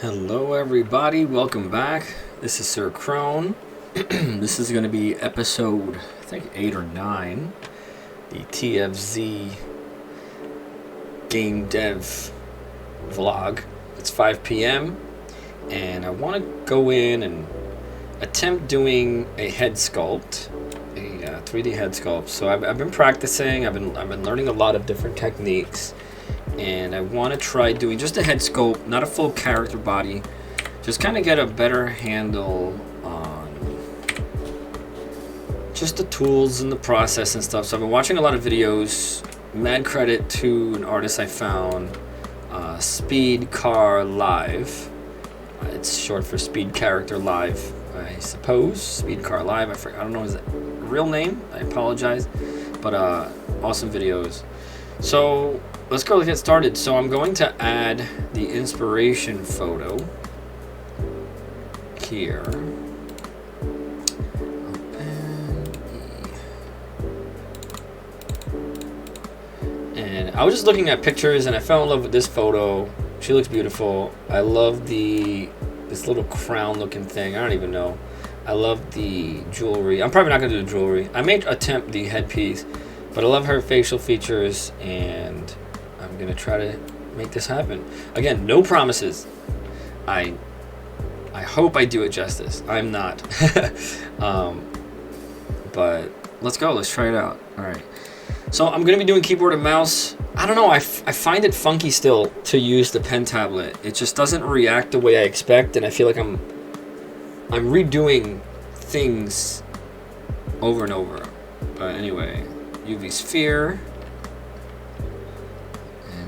Hello everybody, welcome back. This is Sir Crone. This is going to be episode, I think 8 or 9. The TFZ game dev vlog. It's 5 p.m. and I want to go in and attempt doing a head sculpt, a 3D head sculpt. So I've been practicing, I've been learning a lot of different techniques. And I want to try doing just a head sculpt, not a full character body, just kind of get a better handle on just the tools and the process and stuff. So I've been watching a lot of videos. Mad credit to an artist I found, Speed Car Live. It's short for Speed Character Live, I suppose. Speed Car Live. I don't know his real name. I apologize, but awesome videos. So let's get started. So I'm going to add the inspiration photo here. And I was just looking at pictures and I fell in love with this photo. She looks beautiful. I love this little crown looking thing. I don't even know. I love the jewelry. I'm probably not gonna do the jewelry. I may attempt the headpiece, but I love her facial features and I'm gonna try to make this happen. Again, no promises. I hope I do it justice. I'm not. But let's go. Let's try it out. All right. So I'm gonna be doing keyboard and mouse. I don't know. I find it funky still to use the pen tablet. It just doesn't react the way I expect, and I feel like I'm redoing things over and over. But anyway, UV sphere.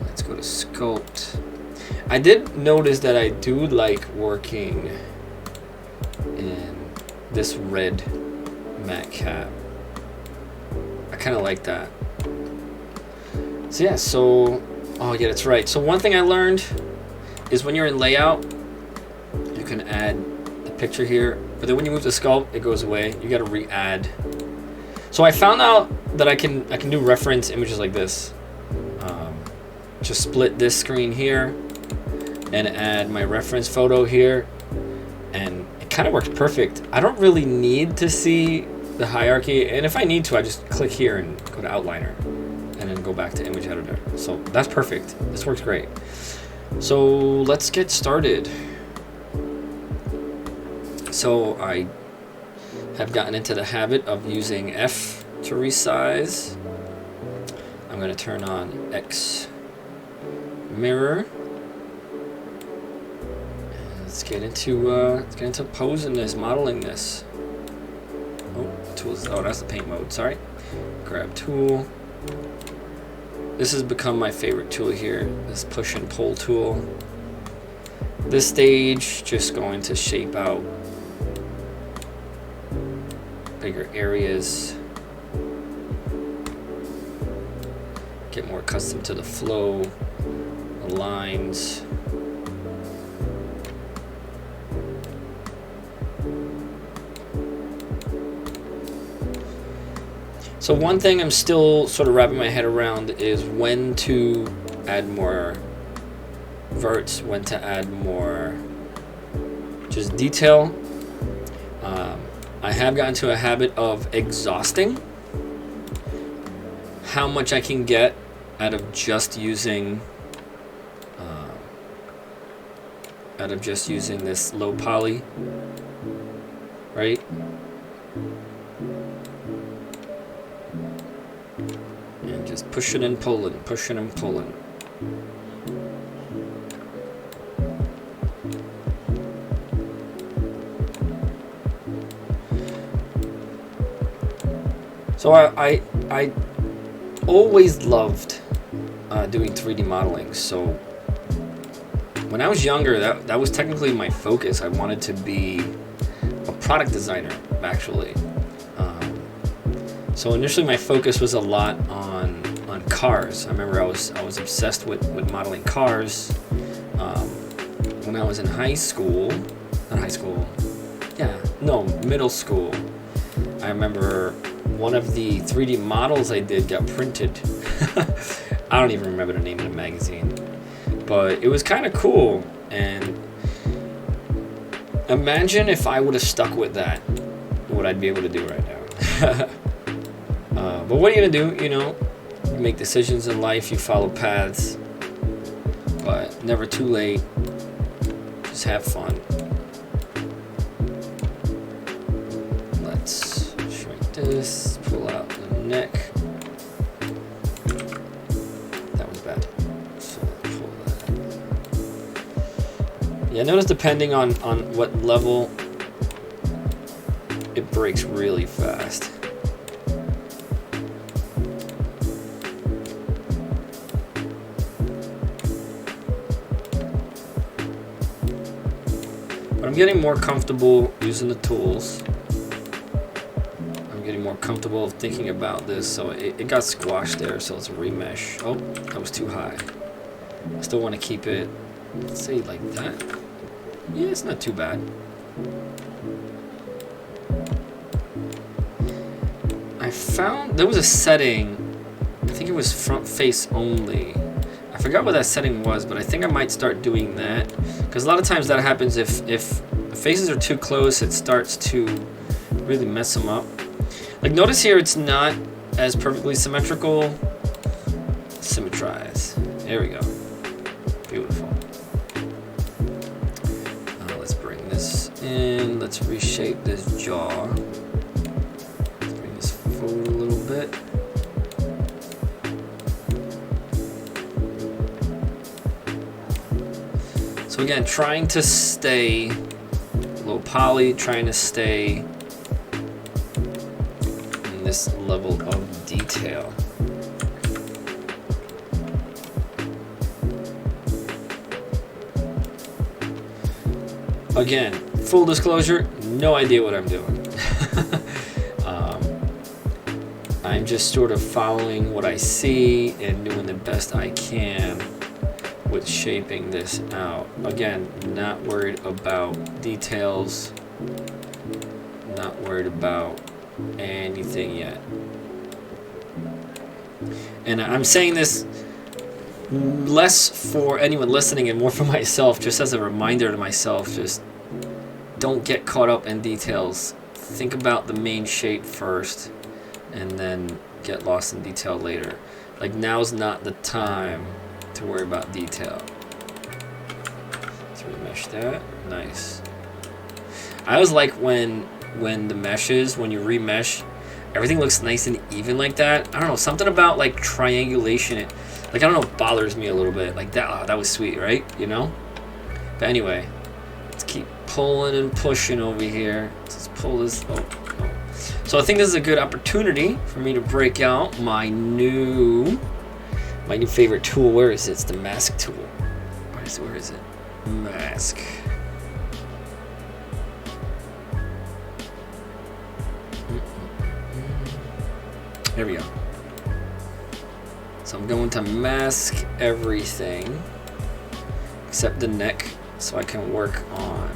Let's go to Sculpt. I did notice that I do like working in this red matte cap. I kind of like that. So yeah, oh yeah, that's right. So one thing I learned is when you're in layout, you can add the picture here, but then when you move to Sculpt, it goes away. You got to re-add. So I found out that I can do reference images like this. Just split this screen here and add my reference photo here, and it kind of works perfect. I don't really need to see the hierarchy, and if I need to, I just click here and go to outliner and then go back to image editor. So that's perfect. This works great. So let's get started. So I have gotten into the habit of using F to resize. I'm going to turn on X mirror. And let's get into posing this, modeling this. Oh, tools. Oh, that's the paint mode. Sorry. Grab tool. This has become my favorite tool here. This push and pull tool. This stage, just going to shape out bigger areas. Get more accustomed to the flow, the lines. So one thing I'm still sort of wrapping my head around is when to add more verts, when to add more just detail. I have gotten to a habit of exhausting how much I can get out of just using this low poly, right? And just pushing and pulling, pushing and pulling. So I always loved doing 3D modeling. So when I was younger, that was technically my focus. I wanted to be a product designer, actually. So initially my focus was a lot on cars. I remember I was obsessed with modeling cars when I was in middle school. I remember one of the 3D models I did got printed. I don't even remember the name of the magazine, but it was kind of cool. And Imagine if I would have stuck with that, what I'd be able to do right now. But what are you gonna do? You know, you make decisions in life, you follow paths, but never too late. Just have fun. Let's shrink this, pull out the neck. That was bad. So pull that. Yeah, notice depending on what level, it breaks really fast. But I'm getting more comfortable using the tools. I'm getting more comfortable thinking about this. So it got squashed there, so let's remesh. Oh, that was too high. I still want to keep it, let's say like that. Yeah, it's not too bad. I found there was a setting, I think it was front face only. I forgot what that setting was, but I think I might start doing that. Because a lot of times that happens if the faces are too close, it starts to really mess them up. Like notice here it's not as perfectly symmetrical. Symmetrize. There we go. Beautiful. Let's bring this in. Let's reshape this jaw. Let's bring this forward a little bit. So again, trying to stay low poly, trying to stay in this level of detail. Again, full disclosure, no idea what I'm doing. I'm just sort of following what I see and doing the best I can with shaping this out. Again, not worried about details, not worried about anything yet. And I'm saying this less for anyone listening and more for myself, just as a reminder to myself, just don't get caught up in details. Think about the main shape first and then get lost in detail later. Like now's not the time to worry about detail. Let's remesh that. Nice. I always like when the meshes, when you remesh, everything looks nice and even like that. I don't know, something about like triangulation, like I don't know, it bothers me a little bit. Like that, oh, that was sweet, right? You know? But anyway, let's keep pulling and pushing over here. Let's pull this. Oh. So I think this is a good opportunity for me to break out my new favorite tool. Where is it? It's the mask tool. Where is it? Mask. There we go. So I'm going to mask everything except the neck, so I can work on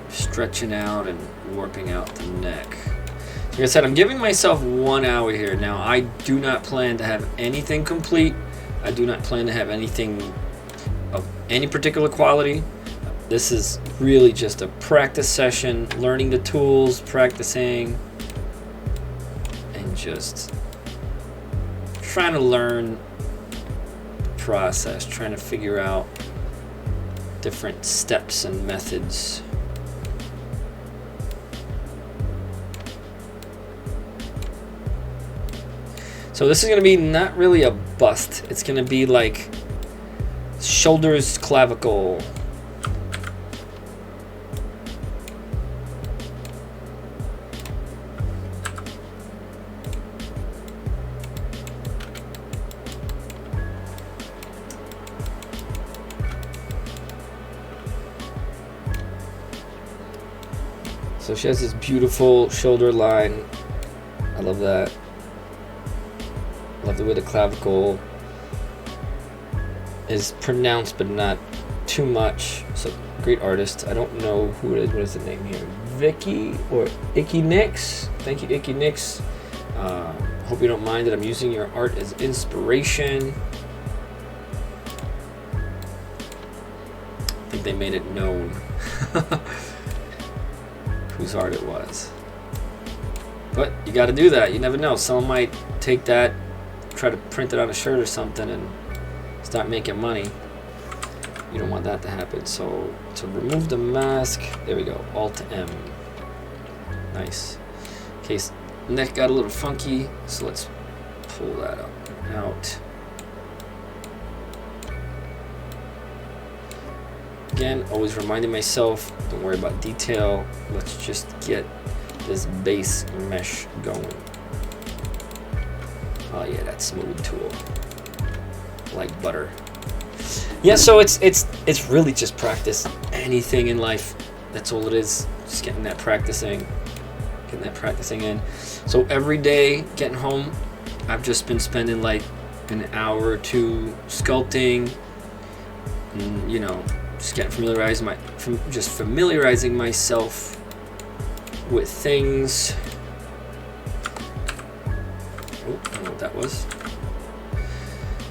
stretching out and warping out the neck. Like I said, I'm giving myself 1 hour here. Now, I do not plan to have anything complete. I do not plan to have anything of any particular quality. This is really just a practice session, learning the tools, practicing, and just trying to learn the process, trying to figure out different steps and methods. So this is going to be not really a bust. It's going to be like shoulders, clavicle. So she has this beautiful shoulder line. I love that. Love the way the clavicle is pronounced, but not too much. So great artist. I don't know who it is. What is the name here? Vicky or Icky Nix. Thank you, Icky Nix. Hope you don't mind that I'm using your art as inspiration. I think they made it known whose art it was. But you got to do that. You never know. Someone might take that, try to print it on a shirt or something, and start making money. You don't want that to happen. So to remove the mask, there we go. Alt M. Nice. Okay, neck got a little funky, so let's pull that out. Again, always reminding myself, don't worry about detail. Let's just get this base mesh going. Oh yeah, that smooth tool, like butter. Yeah, so it's really just practice. Anything in life, that's all it is. Just getting that practicing in. So every day getting home, I've just been spending like an hour or two sculpting, and, you know, just getting familiarizing myself with things. Oh, I don't know what that was.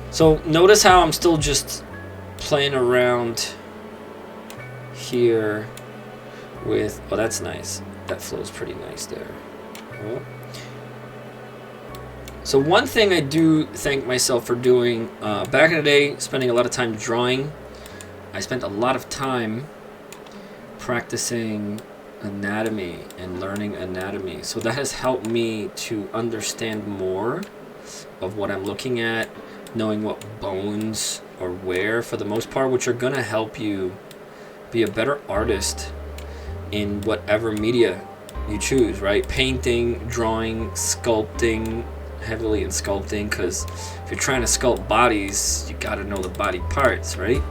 So notice how I'm still just playing around here with, oh, that's nice. That flows pretty nice there. Oh. So one thing I do thank myself for doing, back in the day, spending a lot of time drawing, I spent a lot of time practicing anatomy and learning anatomy. So that has helped me to understand more of what I'm looking at, knowing what bones are where for the most part, which are gonna help you be a better artist in whatever media you choose, right? Painting, drawing, sculpting, heavily in sculpting, because if you're trying to sculpt bodies, you gotta know the body parts, right?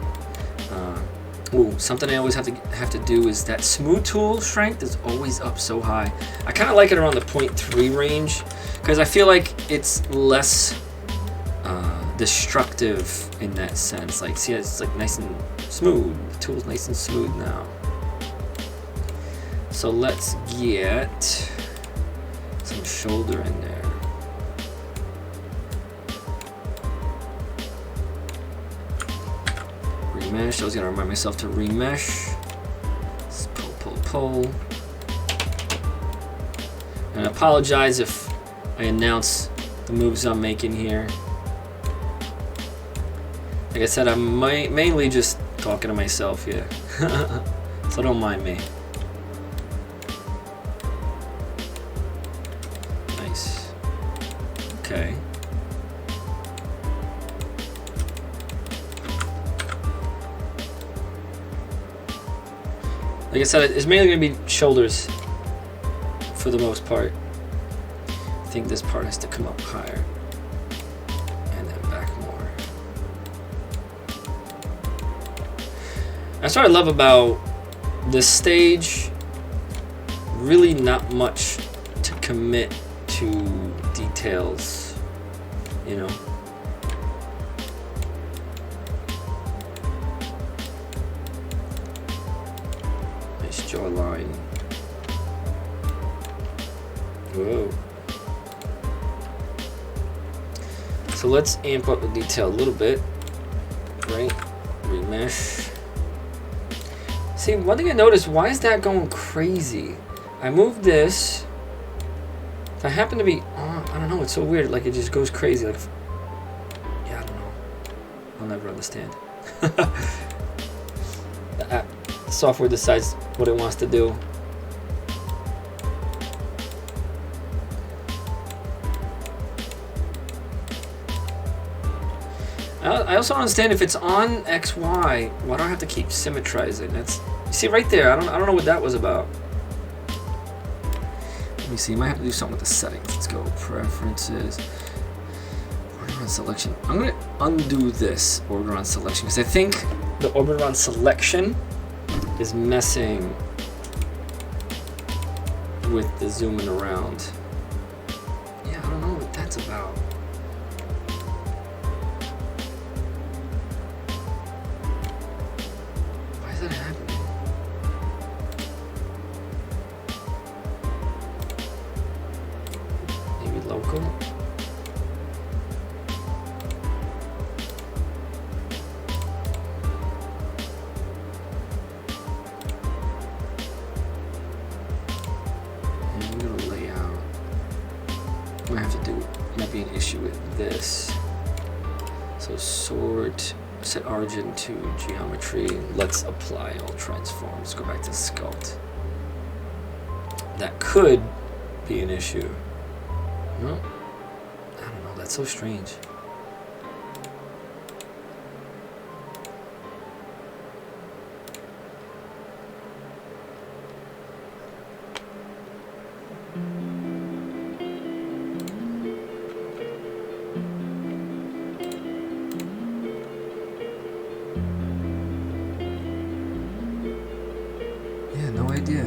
Something I always have to do is that smooth tool strength is always up so high. I kind of like it around the 0.3 range because I feel like it's less destructive in that sense. Like, see, it's like nice and smooth. The tool's nice and smooth now. So let's get some shoulder in there. Remesh. I was gonna remind myself to remesh. Just pull. And I apologize if I announce the moves I'm making here. Like I said, I'm mainly just talking to myself here, so don't mind me. Nice. Okay. Like I said, it's mainly going to be shoulders for the most part. I think this part has to come up higher and then back more. That's what I love about this stage. Really not much to commit to details, you know. Jawline. Whoa. So let's amp up the detail a little bit. Right? Remesh. See, one thing I noticed, why is that going crazy? I moved this. If I happen to be, I don't know, it's so weird. Like, it just goes crazy. Like, yeah, I don't know. I'll never understand. The software decides what it wants to do. I also don't understand if it's on XY, why do I have to keep symmetrizing? That's, you see right there, I don't know what that was about. Let me see, you might have to do something with the settings. Let's go, preferences, order on selection. I'm gonna undo this order on selection because I think the order on selection is messing with the zooming around. Yeah, I don't know what that's about. Why is that happening? Maybe local? be an issue with this. So sort, set origin to geometry. Let's apply all transforms. Go back to Sculpt. That could be an issue. No, I don't know. That's so strange. Yeah, no idea.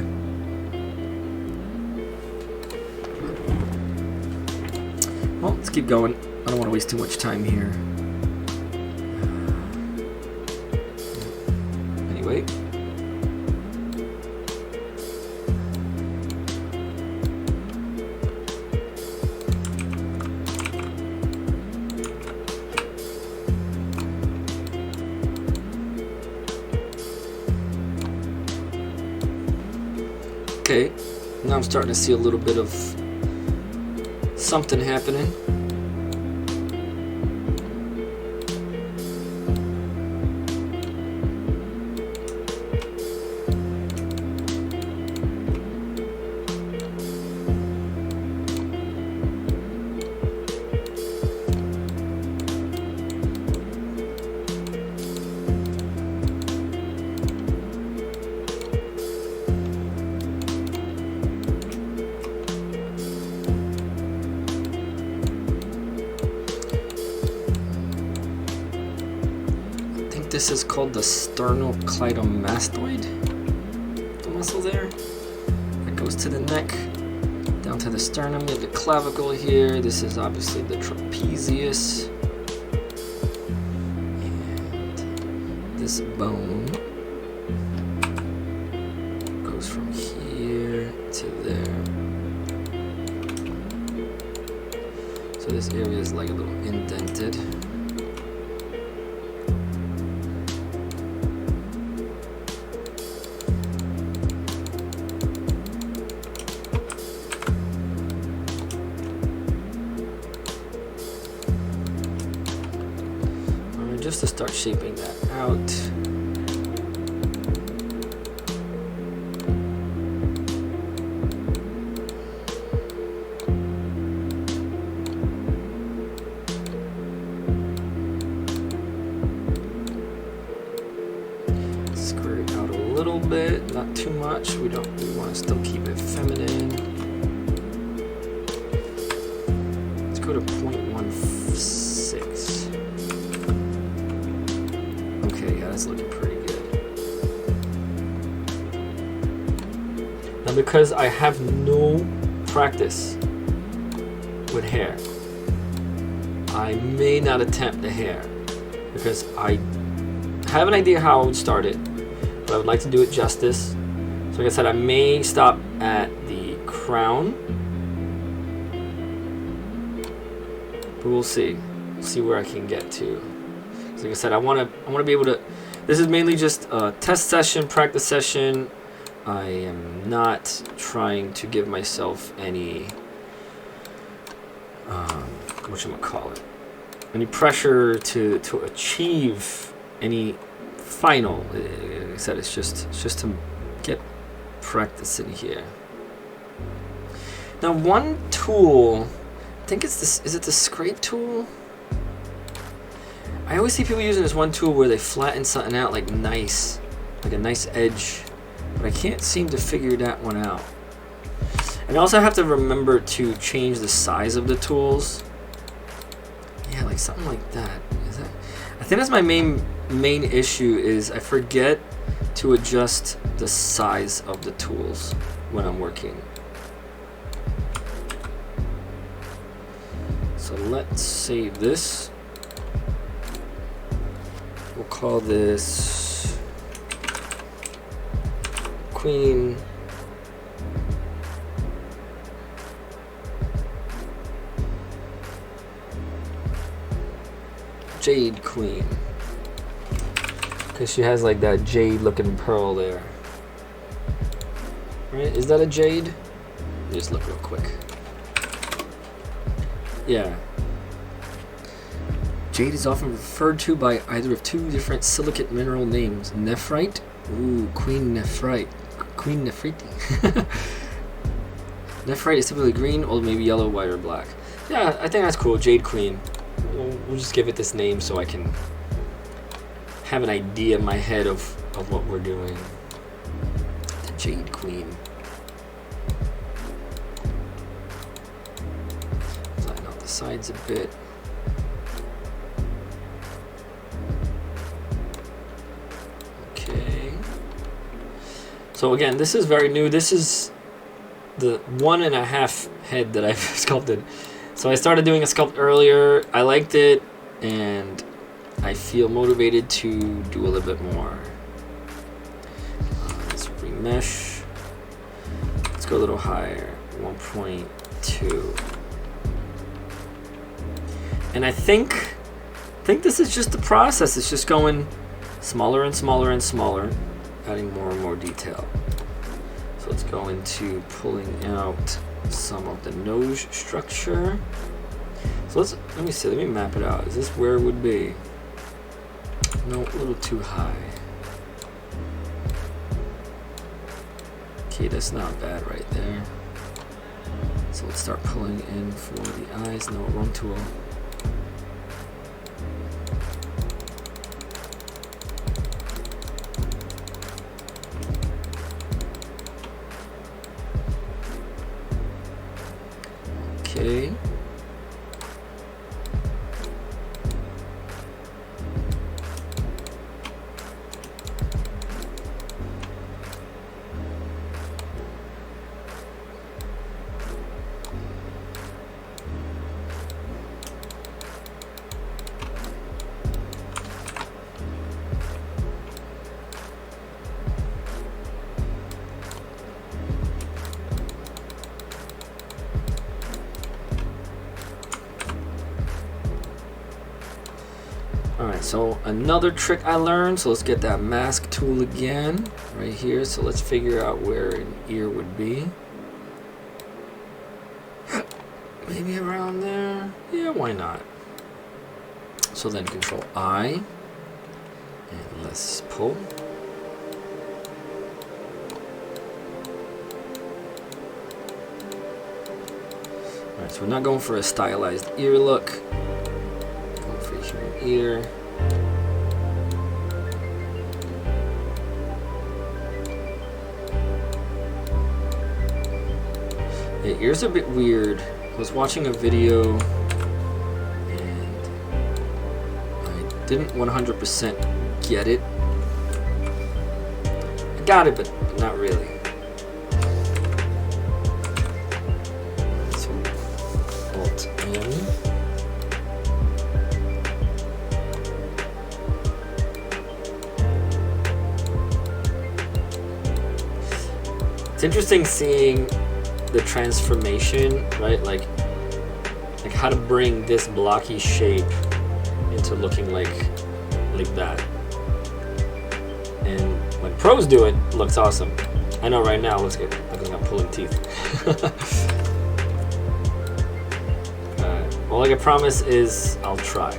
Well, let's keep going. I don't want to waste too much time here. Anyway. Okay, now I'm starting to see a little bit of something happening. This is called the sternocleidomastoid. The muscle there. That goes to the neck, down to the sternum. You have the clavicle here. This is obviously the trapezius. And this bone goes from here to there. So this area is like a little indented. Just to start shaping that out. Square it out a little bit, not too much. We want to still keep it feminine. Let's go to 0.16. That's looking pretty good. Now, because I have no practice with hair, I may not attempt the hair because I have an idea how I would start it, but I would like to do it justice. So like I said, I may stop at the crown, but we'll see. We'll see where I can get to. So like I said, I want to be able to. This is mainly just a test session, practice session. I am not trying to give myself any, whatchamacallit, any pressure to achieve any final. Like I said, it's just to get practice in here. Now, one tool, I think it's this. Is it the scrape tool? I always see people using this one tool where they flatten something out like a nice edge, but I can't seem to figure that one out. And I also have to remember to change the size of the tools. Yeah, like something like that. Is that? I think that's my main issue is I forget to adjust the size of the tools when I'm working. So let's save this. We'll call this Queen Jade Queen, because she has like that jade looking pearl there. Right? Is that a jade? Let me just look real quick. Yeah, Jade is often referred to by either of two different silicate mineral names. Nephrite. Ooh, Queen Nephrite. Queen Nephrite. Nephrite is typically green, or maybe yellow, white, or black. Yeah, I think that's cool. Jade Queen. We'll just give it this name so I can have an idea in my head of what we're doing. The Jade Queen. Line out the sides a bit. Okay. So again, this is very new. This is the 1.5 head that I've sculpted. So I started doing a sculpt earlier. I liked it, and I feel motivated to do a little bit more. Let's remesh. Let's go a little higher, 1.2. And I think this is just the process. It's just going smaller and smaller and smaller, adding more and more detail. So let's go into pulling out some of the nose structure. So let me see, let me map it out. Is this where it would be? No, a little too high. Okay, that's not bad right there. So let's start pulling in for the eyes. No, wrong tool. Okay. Alright, so another trick I learned, so let's get that mask tool again, right here. So let's figure out where an ear would be. Maybe around there? Yeah, why not? So then Control I, and let's pull. Alright, so we're not going for a stylized ear look. Ear. Yeah, ear's a bit weird. I was watching a video and I didn't 100% get it. I got it, but not really. So, Alt M. It's interesting seeing the transformation, right? Like how to bring this blocky shape into looking like that. And when pros do it, it looks awesome. I know right now it looks good. Looks like I'm pulling teeth. All I can promise is I'll try.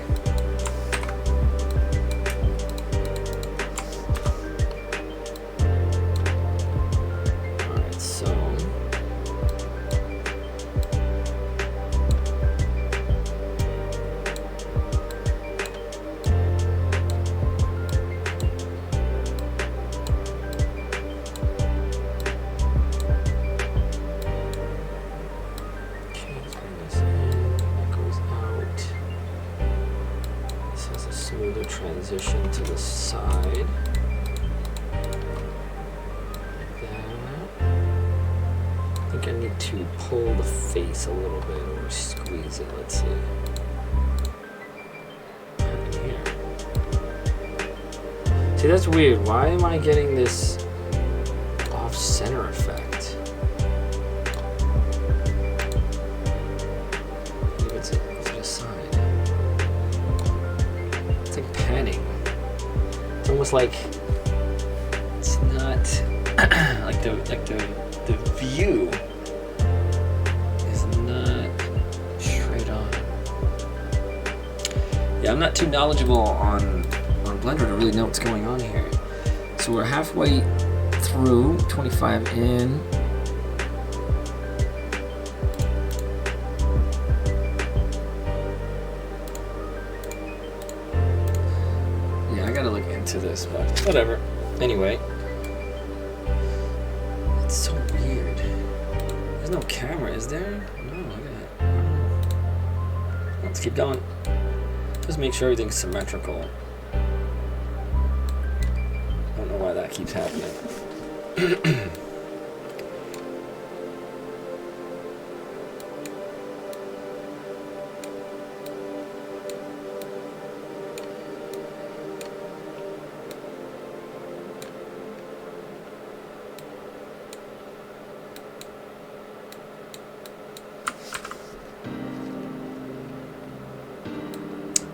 Transition to the side. Like that. I think I need to pull the face a little bit or squeeze it. Let's see. Here. See, that's weird. Why am I getting this off-center effect? Maybe it's to the side. It's like panning. It's almost like it's not like the view is not straight on. Yeah, I'm not too knowledgeable on Blender to really know what's going on here. So we're halfway through, 25 in. Yeah, I gotta look into this, but whatever. Anyway. It's so weird. There's no camera, is there? No, look at that. Let's keep going. Just make sure everything's symmetrical. I don't know why that keeps happening.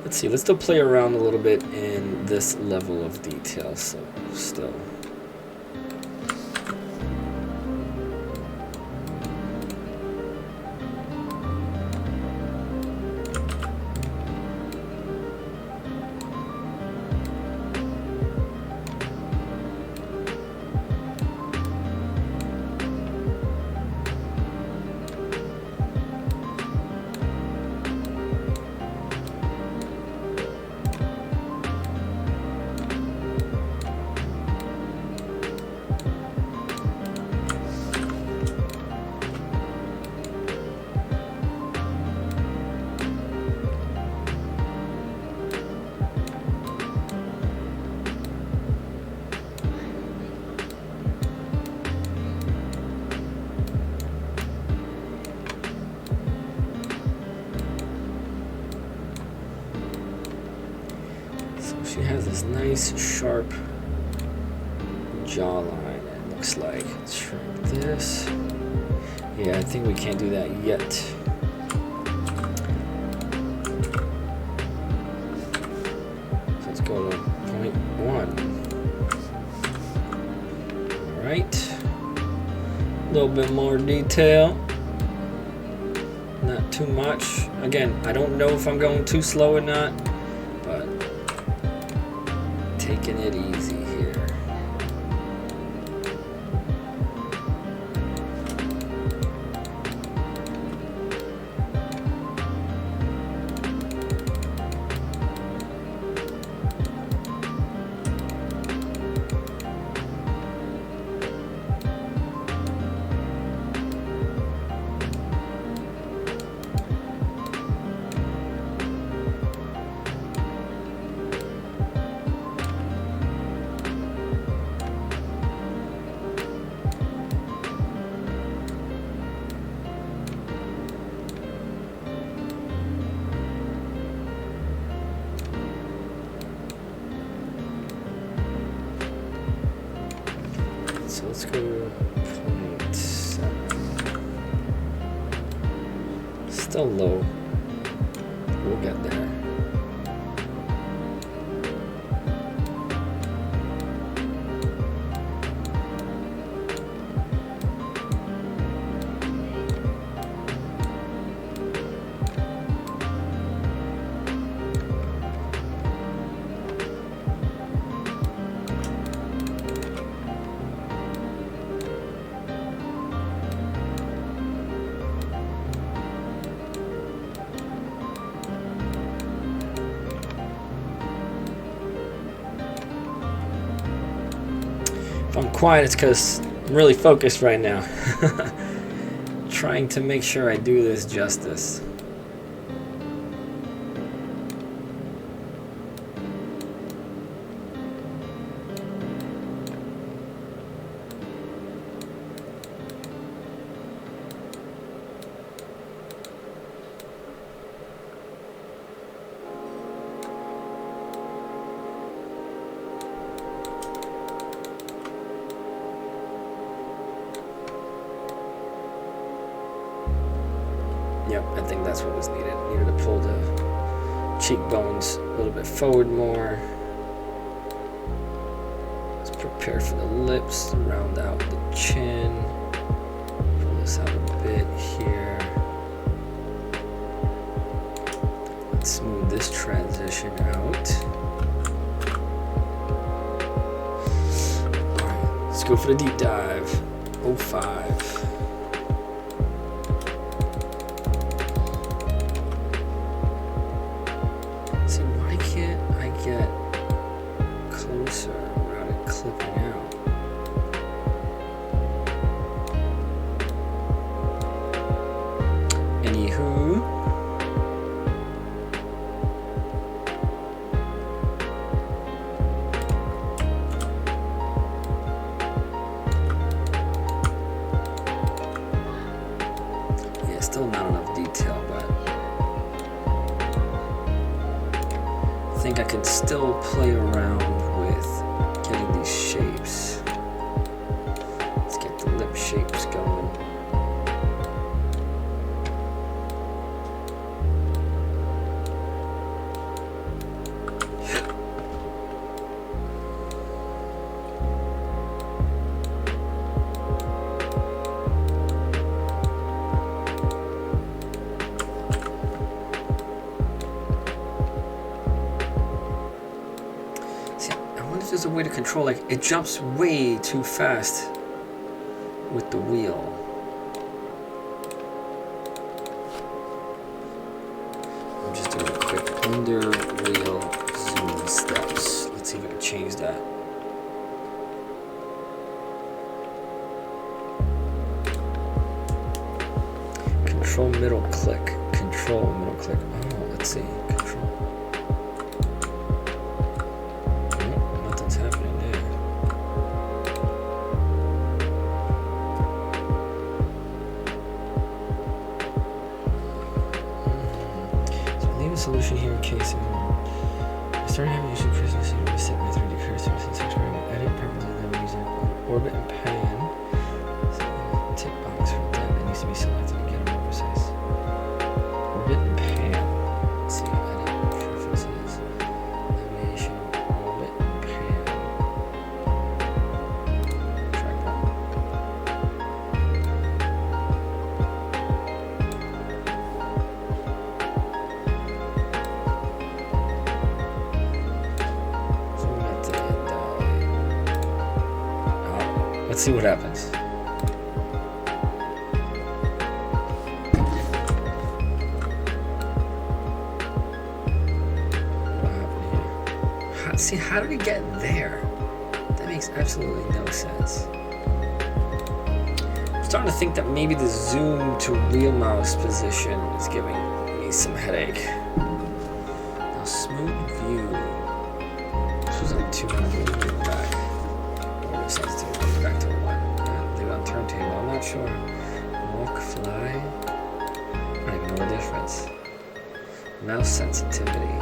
Let's see, let's still play around a little bit in this level of detail, so still. She has this nice sharp jawline, it looks like. Let's shrink this. Yeah, I think we can't do that yet. So let's go to 0.1. Alright. A little bit more detail. Not too much. Again, I don't know if I'm going too slow or not, but taking it easy here. So let's go 0.7. Still low. We'll get there. If I'm quiet, it's because I'm really focused right now. Trying to make sure I do this justice. Yep, I think that's what was needed. Needed to pull the cheekbones a little bit forward more. Let's prepare for the lips, round out the chin. Pull this out a bit here. Let's Let's smooth this transition out. Alright, let's go for the deep dive. 05. See, why can't I get closer without it clipping out? Anywho. Yeah, still not enough detail, but I think I could still play around with getting these shapes. Let's get the lip shapes going. There's a way to control, like it jumps way too fast with the wheel. I'm just doing a quick under wheel zoom steps. Let's see if I can change that. Control middle click. Control middle click. Oh, let's see. Control. Solution here in case I started having issues previously to reset my 3D cursor since experiment. Edit purposes then using orbit and pan. So, tick box for that. It needs to be selected to get it more precise. Orbit and pan. Let's see, edit preferences. Navigation, orbit and pan. Trackpad. Let's see what happens. What happened here? See, how did we get there? That makes absolutely no sense. I'm starting to think that maybe the zoom to real mouse position is giving me some headache. Now, smooth view. This was on 200 back. Sensitivity back to 1. Do it on turntable. I'm not sure. Walk, fly. I don't even know the difference. Mouse sensitivity.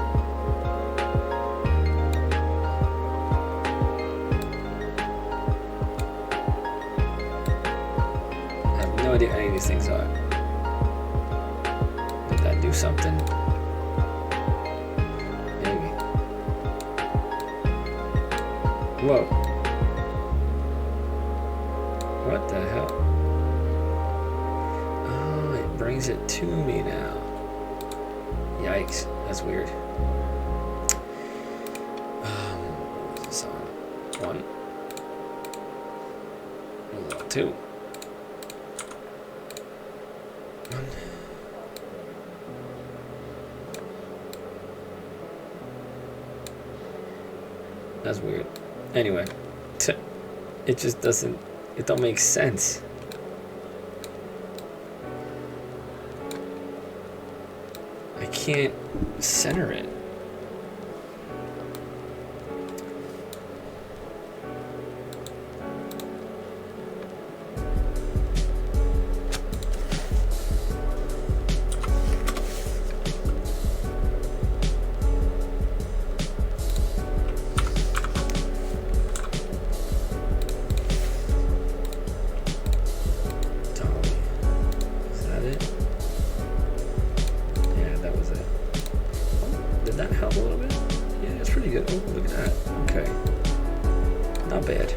I have no idea any of these things are. Did that do something? Maybe. Whoa. What the hell? Oh, it brings it to me now. Yikes, that's weird. What is this on? 1. Level 2. 1. That's weird. Anyway, it just doesn't. It don't make sense. I can't center it. Did that help a little bit? Yeah, it's pretty good. Oh, look at that. Okay. Not bad.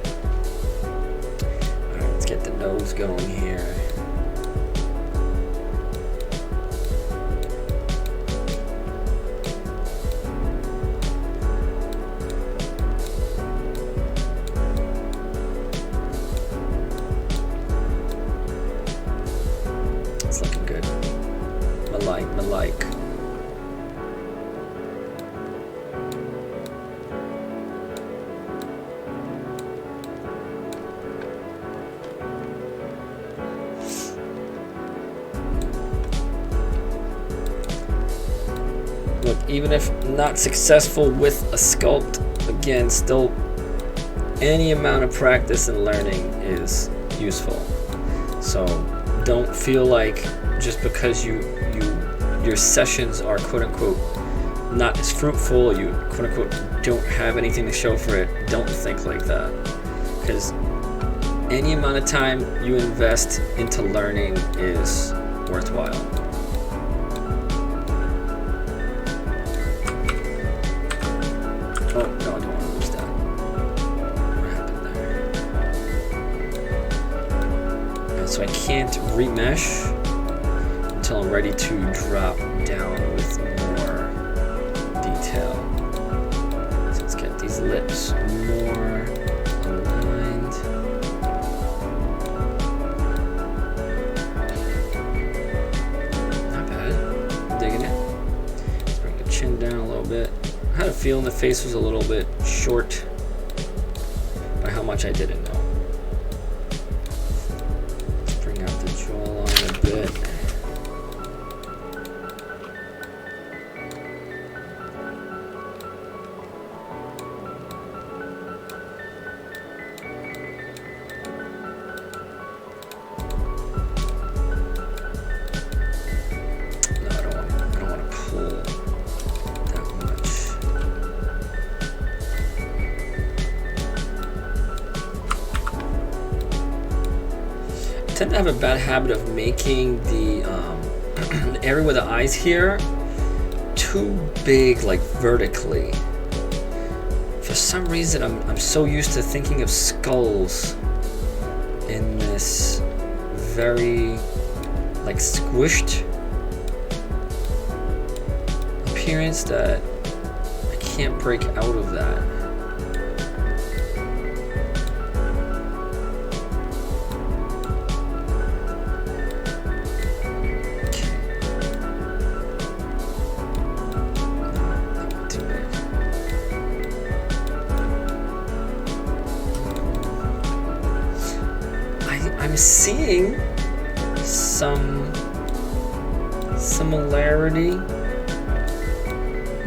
Alright, let's get the nose going here. like. Look, even if not successful with a sculpt, again, still any amount of practice and learning is useful. So don't feel like just because your sessions are quote unquote not as fruitful, you quote unquote don't have anything to show for it, don't think like that. Because any amount of time you invest into learning is worthwhile. Oh, no, I don't want to lose that. What happened there? And so I can't remesh until I'm ready to drop down with more detail. So let's get these lips more aligned. Not bad. I'm digging it. Let's bring the chin down a little bit. I had a feeling the face was a little bit short by how much I didn't know. Let's bring out the jawline a bit. No, I don't want to pull that much. I tend to have a bad habit of making the area with the eyes here too big, like vertically. For some reason, I'm so used to thinking of skulls in this very like squished appearance that I can't break out of that. I'm seeing some similarity.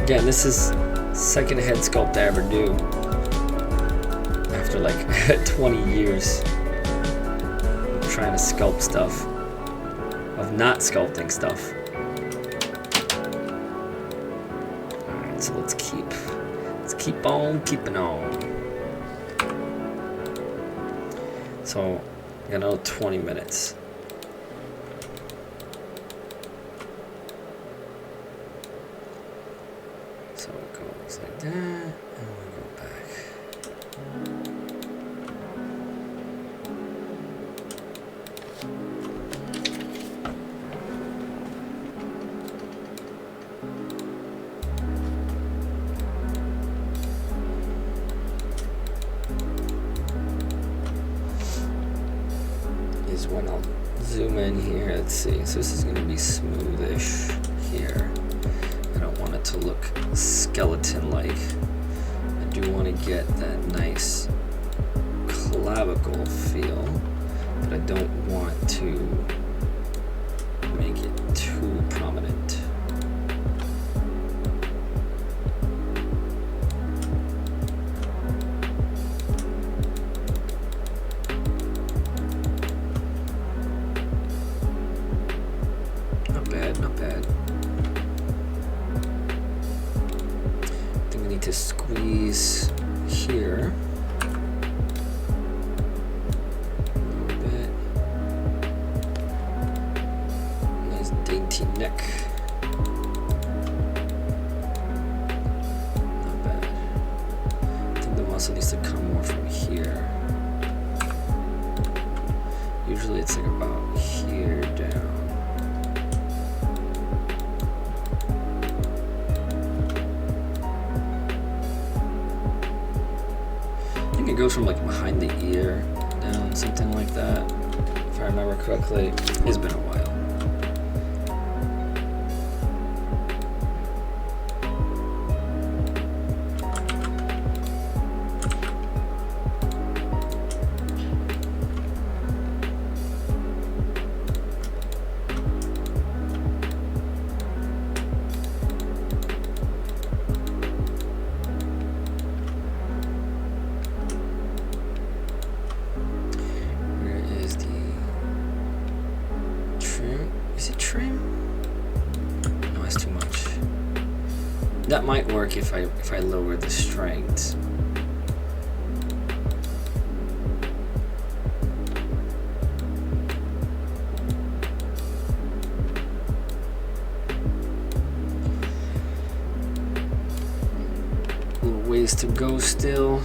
Again, this is second head sculpt I ever do after like 20 years of trying to sculpt stuff, of not sculpting stuff. Alright, so let's keep on keeping on. So I got another 20 minutes. So it goes like that, and we go back. Is when I'll zoom in here. Let's see. So this is going to be smoothish here. I don't want it to look skeleton-like. I do want to get that nice clavicle feel, but I don't want to make it too prominent. Not bad. I think we need to squeeze here a little bit. Nice dainty neck. Not bad. I think the muscle needs to come more from here. Usually it's like about here down. It goes from like behind the ear down, something like that, if I remember correctly. It's been a while. That might work if I lower the strength. Little ways to go still.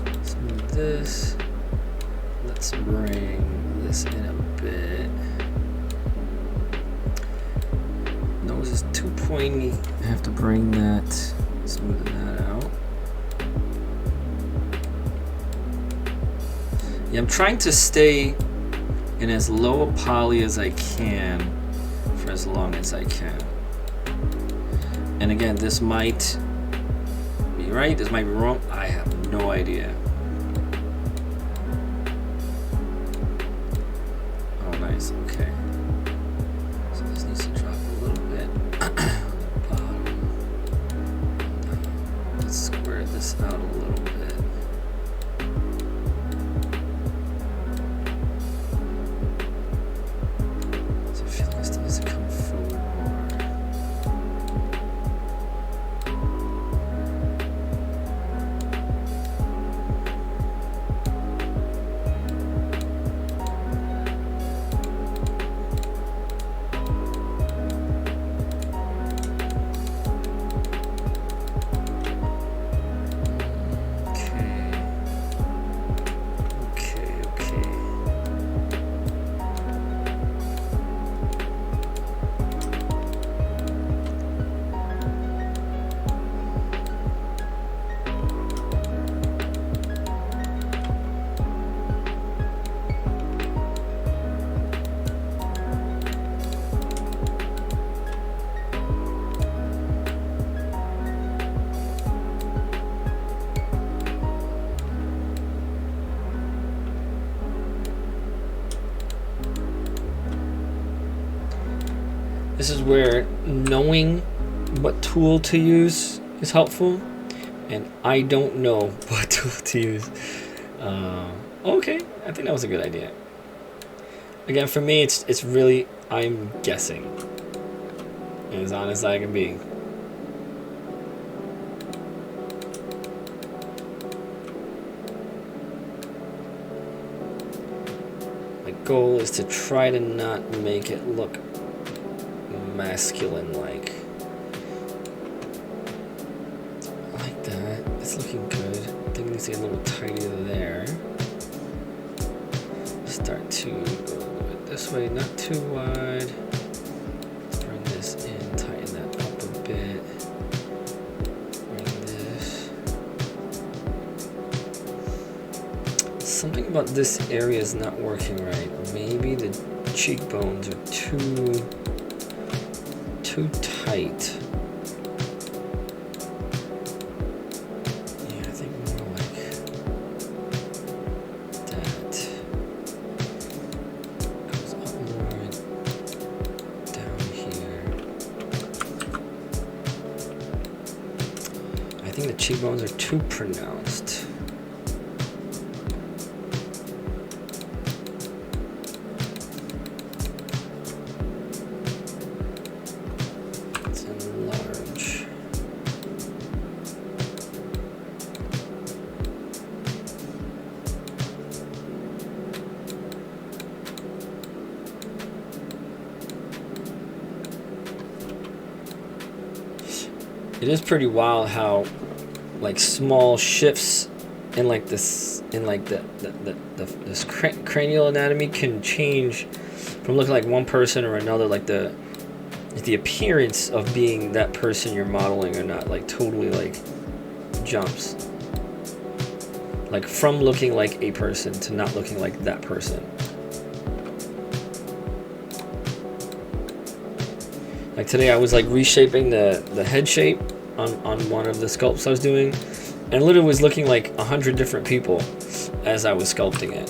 Let's move this. Let's bring this in a bit. Nose is too pointy. I have to bring that, smooth that out. Yeah, I'm trying to stay in as low a poly as I can for as long as I can. And again, this might be right, this might be wrong. I have no idea. Oh, nice. Okay. So this needs to drop a little bit on the bottom. Let's square this out a little bit. So I feel like this needs to come forward more. This is where knowing what tool to use is helpful, and I don't know what tool to use. Okay, I think that was a good idea. Again, for me, it's really, I'm guessing, as honest as I can be. My goal is to try to not make it look masculine like that. It's looking good. I think it needs to get a little tighter there. Start to go a little bit this way, not too wide. Let's bring this in, tighten that up a bit. Bring this. Something about this area is not working right. Maybe the cheekbones are too tight. Yeah, I think more like that. Goes up more down here. I think the cheekbones are too pronounced. It is pretty wild how like small shifts in like this this cranial anatomy can change from looking like one person or another. Like the appearance of being that person you're modeling or not, like totally like jumps. Like from looking like a person to not looking like that person. Like today I was like reshaping the head shape on one of the sculpts I was doing, and literally was looking like 100 different people as I was sculpting it.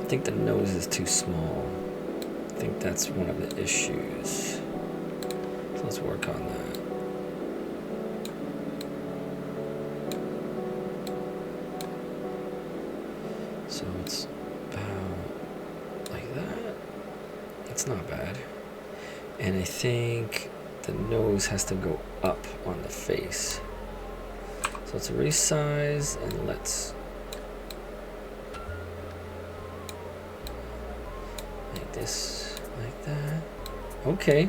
I think the nose is too small. I think that's one of the issues. So let's work on that. So it's about like that. It's not bad. And I think the nose has to go up on the face. So let's resize and let's make this like that. Okay.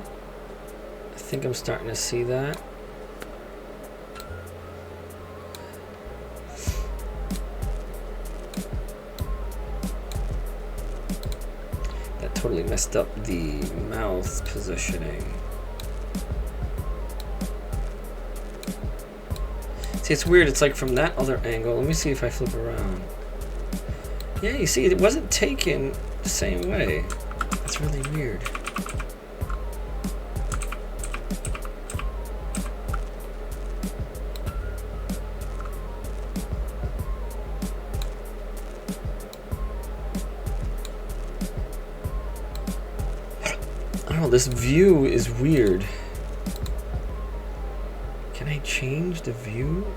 I think I'm starting to see that. That totally messed up the mouth positioning. See, it's weird. It's like from that other angle. Let me see if I flip around. Yeah, you see, it wasn't taken the same way. That's really weird. I don't know, this view is weird. Can I change the view?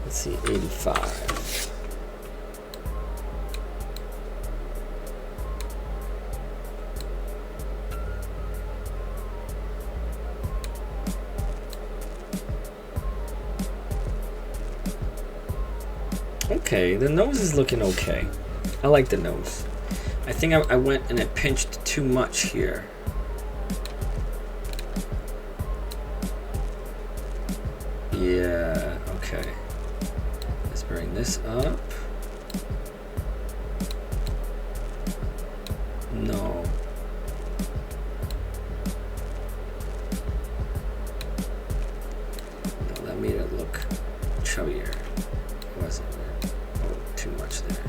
Let's see, 85. Okay, the nose is looking okay. I like the nose. I think I went and I pinched too much here. Yeah, okay. Let's bring this up. No. No, that made it look chubbier. It wasn't. Oh, too much there.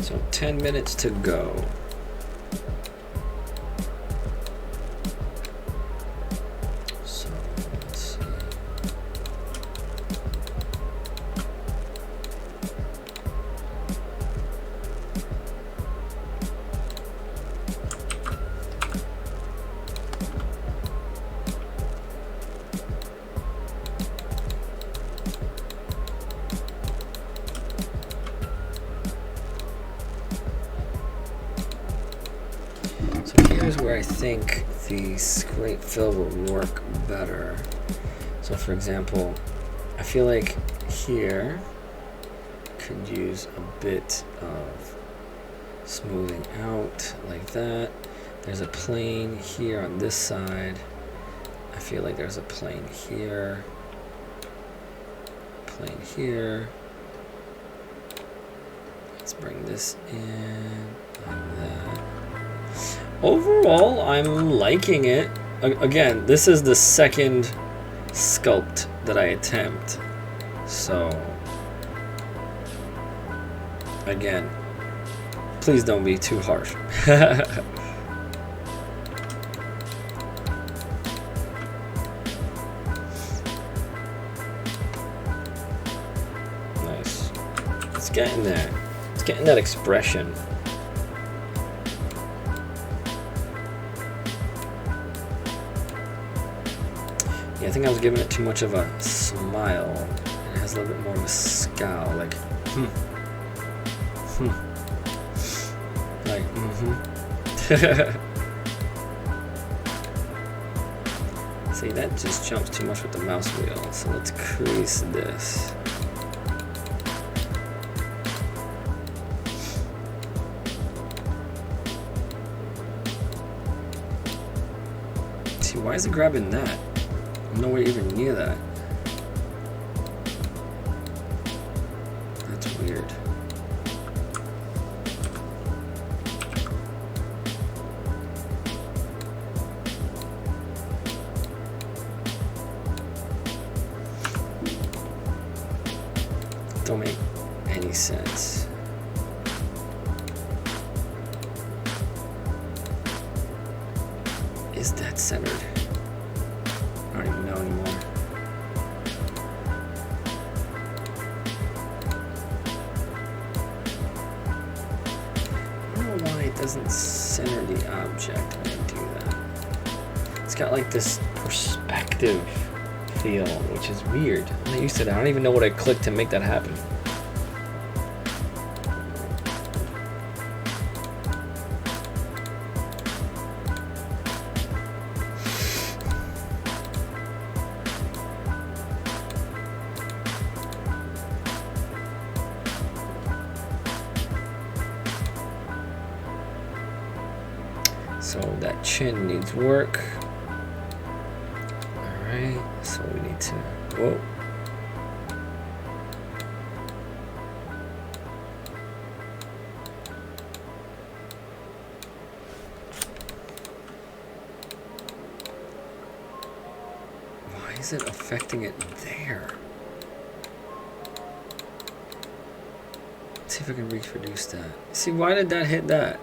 So 10 minutes to go. So let's see. So here's where I think the scrape fill will work better. So for example, I feel like here could use a bit of smoothing out like that. There's a plane here on this side. I feel like there's a plane here, plane here. Let's bring this in like that. Overall, I'm liking it. Again, this is the second sculpt that I attempt. So, again, please don't be too harsh. Nice. It's getting there. It's getting that expression. Yeah, I think I was giving it too much of a smile. It has a little bit more of a scowl, like, like, See, that just jumps too much with the mouse wheel, so let's crease this. See, why is it grabbing that? I'm nowhere even near that. That's weird. Don't make any sense. Is that centered? I don't even know anymore. I don't know why it doesn't center the object when I do that. It's got like this perspective feel, which is weird. I'm not used to that. I don't even know what I clicked to make that happen. So that chin needs work. Alright, so we need to, whoa. Why is it affecting it there? Let's see if I can reproduce that. See, why did that hit that?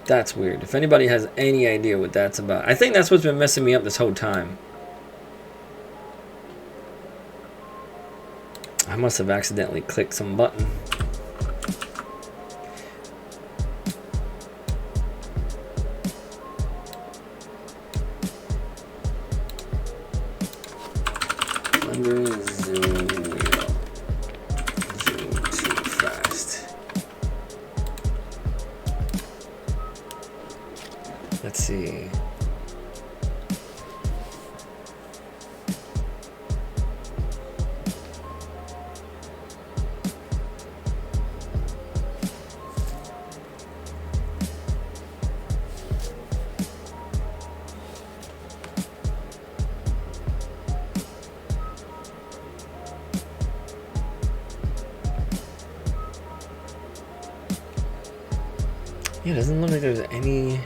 That's weird. If anybody has any idea what that's about. I think that's what's been messing me up this whole time. I must have accidentally clicked some button. Zoom too fast. Let's see. Yeah, it doesn't look like there's any.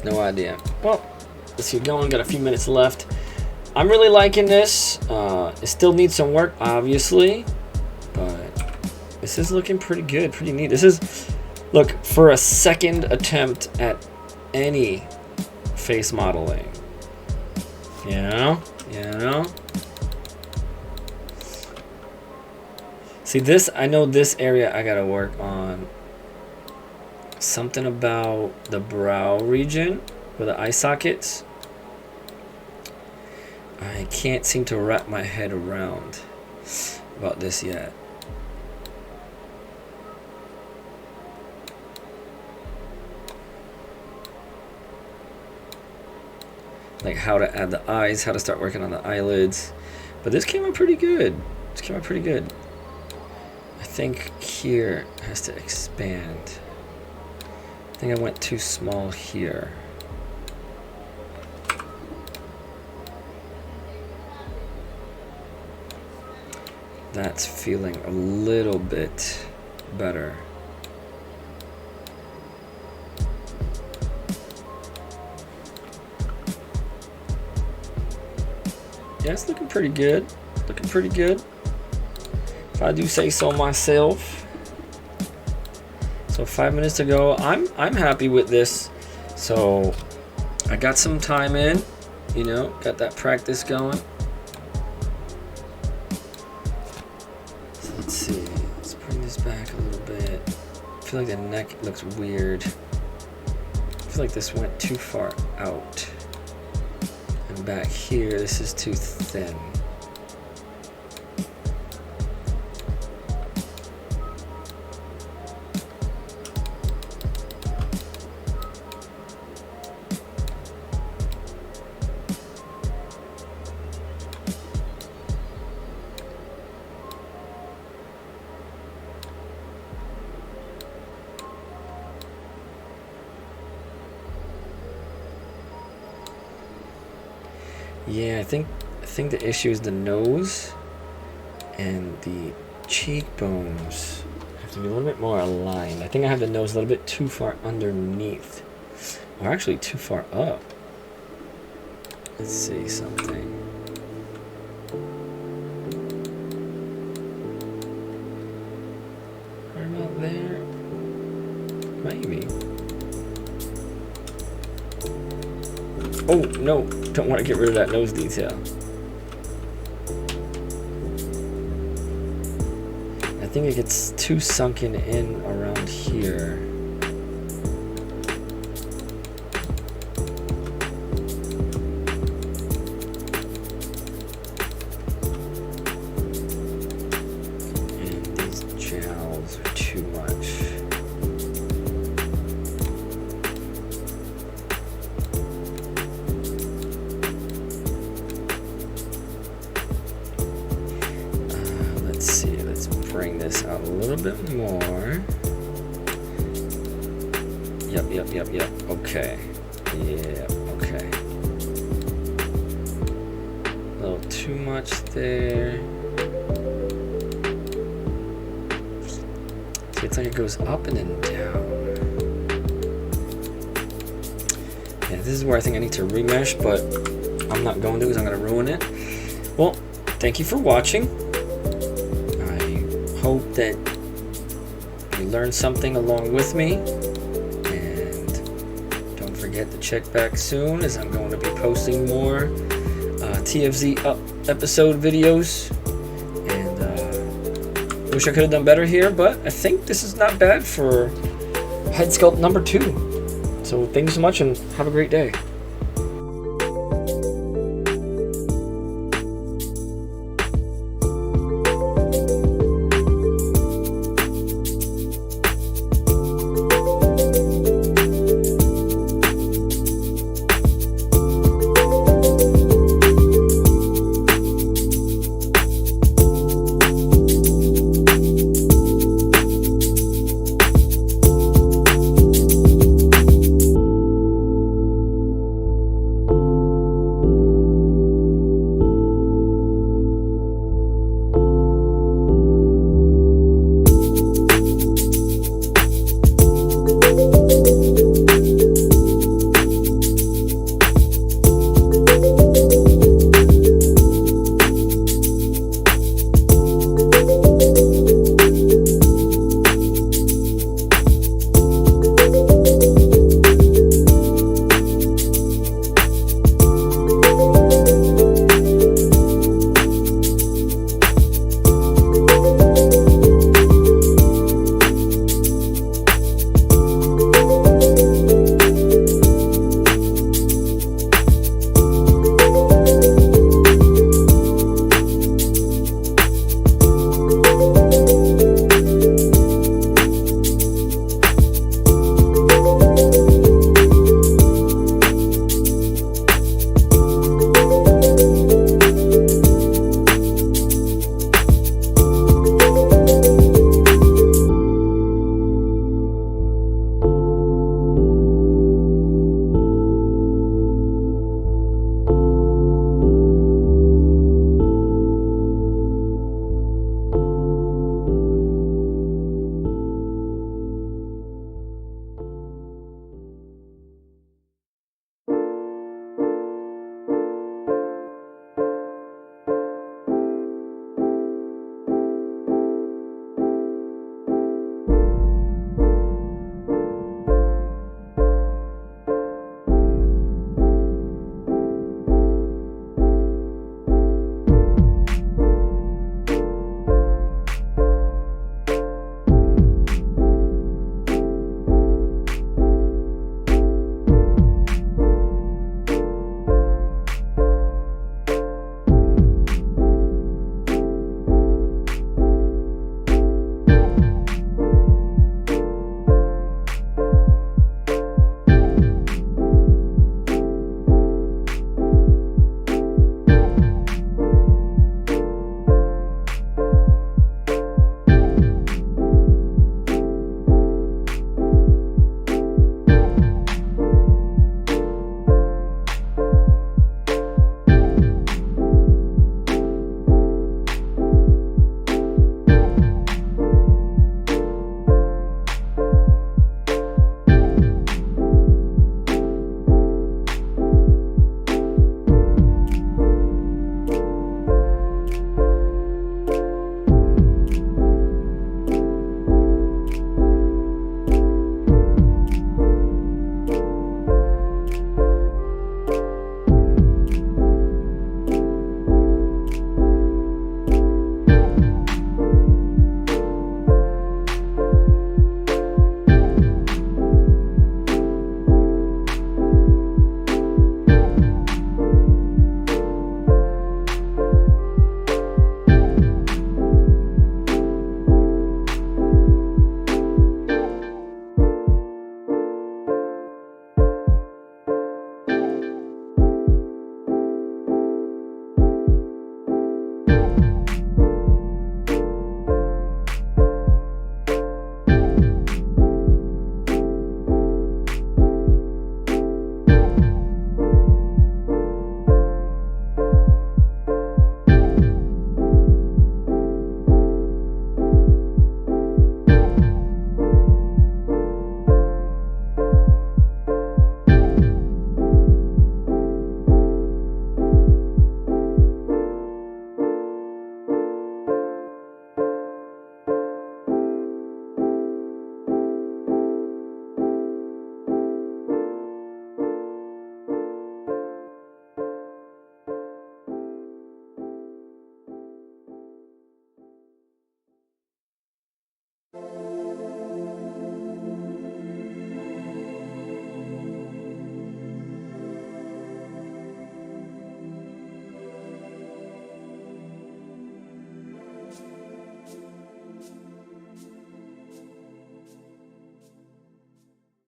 No idea. Well, let's keep going. Got a few minutes left. I'm really liking this. It still needs some work, obviously, but this is looking pretty good, pretty neat. This is, look, for a second attempt at any face modeling. You know? See this, I know this area I gotta work on. Something about the brow region with the eye sockets. I can't seem to wrap my head around about this yet. Like how to add the eyes, how to start working on the eyelids. But this came out pretty good. This came out pretty good. I think here has to expand. I think I went too small here. That's feeling a little bit better. Yeah, it's looking pretty good. Looking pretty good, if I do say so myself. So 5 minutes to go. I'm happy with this. So I got some time in, you know, got that practice going. So let's see. Let's bring this back a little bit. I feel like the neck looks weird. I feel like this went too far out. And back here, this is too thin. Yeah, I think the issue is the nose and the cheekbones. I have to be a little bit more aligned. I think I have the nose a little bit too far underneath. Or actually too far up. Let's see something. What about there? Maybe. Oh, no. Don't want to get rid of that nose detail. I think it gets too sunken in around here. And these jowls are too much. Let's see, let's bring this out a little bit more. Yep. Okay. Yeah, okay. A little too much there. See, it's like it goes up and then down. Yeah, this is where I think I need to remesh, but I'm not going to because I'm going to ruin it. Well, thank you for watching. I hope that you learned something along with me. And don't forget to check back soon, as I'm going to be posting more TFZ episode videos. And wish I could have done better here, but I think this is not bad for head sculpt number 2. So thank you so much and have a great day.